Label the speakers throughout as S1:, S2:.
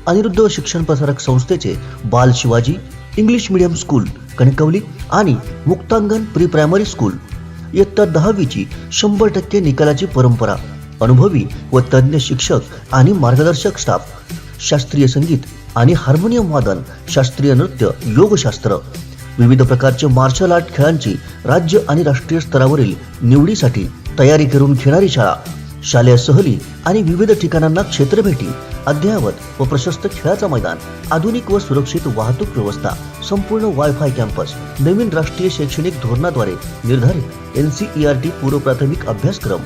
S1: अनिरुद्ध शिक्षण प्रसारक संस्थेचे बाल Shivaji English medium school Kankavli आणि मुक्तांगण प्री प्रायमरी स्कूल इयत्ता 10वीची 100% निकालाची परंपरा, अनुभवी व तज्ञ शिक्षक आणि मार्गदर्शक स्टाफ, शास्त्रीय संगीत आणि हार्मोनियम वादन, शास्त्रीय नृत्य, योगशास्त्र, विविध प्रकारचे मार्शल आर्ट खेळांची राज्य आणि राष्ट्रीय स्तरावरील निवडीसाठी तयारी करून घेणारी शाळा, शालेय सहली आणि विविध ठिकाणांना क्षेत्रभेटी, अद्ययावत व प्रशस्त खेळाचा मैदान, आधुनिक व सुरक्षित वाहतूक व्यवस्था, संपूर्ण वायफाय कॅम्पस, नवीन राष्ट्रीय शैक्षणिक धोरणाद्वारे निर्धारित NCERT पूर्व प्राथमिक अभ्यासक्रम,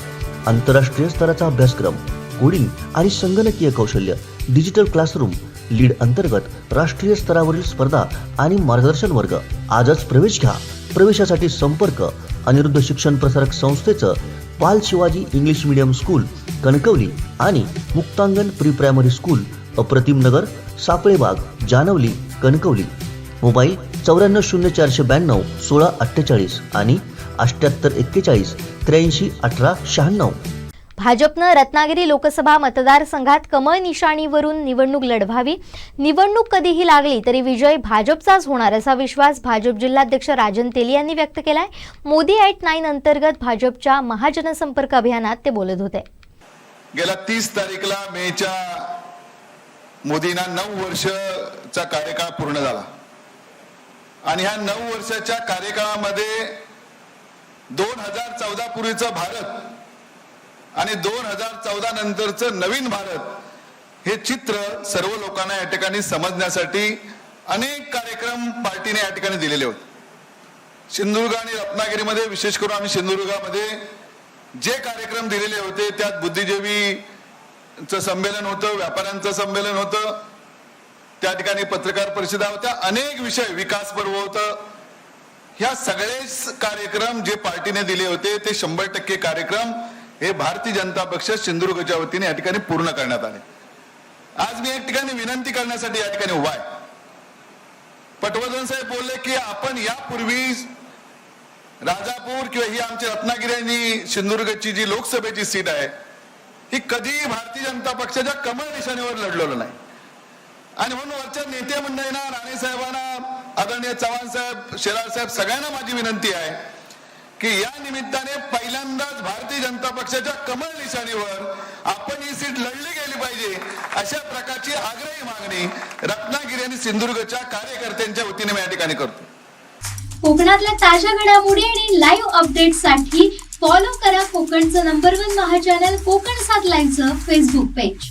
S1: आंतरराष्ट्रीय स्तराचा अभ्यासक्रम, कोडिंग आणि संगणकीय कौशल्य, डिजिटल क्लासरूम, लीड अंतर्गत राष्ट्रीय स्तरावरील स्पर्धा आणि मार्गदर्शन वर्ग. आजच प्रवेश घ्या. प्रवेशासाठी संपर्क अनिरुद्ध शिक्षण प्रसारक संस्थेचं बाल Shivaji English medium school Kankavli आणि मुक्तांगण प्री प्रायमरी स्कूल अप्रतिम नगर, सापळेबाग, जानवली, कणकवली. मोबाईल 940492 1648 आणि 7841 83 18 96.
S2: भाजपनं रत्नागिरी लोकसभा मतदारसंघात कमळ निशाणीवरून निवडणूक लढवावी. निवडणूक कधीही लागली तरी विजय भाजपचाच होणार असा विश्वास भाजप जिल्हाध्यक्ष राजन तेली यांनी व्यक्त केलाय. मोदी ॲट 9 अंतर्गत भाजपच्या महाजनसंपर्क अभियानात ते बोलत होते.
S3: गेल्या 30 तारीखला मेच्या मोदींना 9 वर्षाचा कार्यकाळ पूर्ण झाला आणि ह्या 9 वर्षाच्या कार्यकाळामध्ये 2014 पूर्वीचा भारत आणि 2014 नंतरचं नवीन भारत हे चित्र सर्व लोकांना या ठिकाणी समजण्यासाठी अनेक कार्यक्रम पार्टीने या ठिकाणी दिलेले होते. सिंधुदुर्ग आणि रत्नागिरीमध्ये विशेष करून आम्ही सिंधुदुर्गामध्ये जे कार्यक्रम दिलेले होते त्यात बुद्धिजीवीचं संमेलन होतं, व्यापाऱ्यांचं संमेलन होतं, त्या ठिकाणी पत्रकार परिषदा होत्या, अनेक विषय, विकास पर्व होतं. ह्या सगळेच कार्यक्रम जे पार्टीने दिले होते ते 100% कार्यक्रम हे भारतीय जनता पक्ष सिंधुदुर्गच्या वतीने या ठिकाणी पूर्ण करण्यात आले. आज मी एक ठिकाणी विनंती करण्यासाठी या ठिकाणी उभा आहे. पटवर्धन साहेब बोलले की आपण यापूर्वी राजापूर किंवा ही आमची रत्नागिरी आणि सिंधुदुर्गची जी लोकसभेची सीट आहे ही कधी भारतीय जनता पक्षाच्या कमळ निशाणीवर लढलेलं नाही. आणि म्हणून वरच्या नेते मंडळींना, राणे साहेबांना, आदरणीय चव्हाण साहेब, शेलार साहेब, सगळ्यांना माझी विनंती आहे की या निमित्ताने पहिल्यांदाच भारतीय जनता पक्षाच्या कमळ निशाणीवर आपण ही सीट लढली गेली पाहिजे अशा प्रकारची आग्रही मागणी रत्नागिरी आणि सिंधुदुर्गच्या कार्यकर्त्यांच्या वतीने मी या ठिकाणी करतो.
S4: कोकणातल्या ताज्या घडामोडी आणि लाईव्ह अपडेट्ससाठी फॉलो करा कोकणचं नंबर 1 महा चॅनल कोकण 7 लाईव्हचं फेसबुक पेज.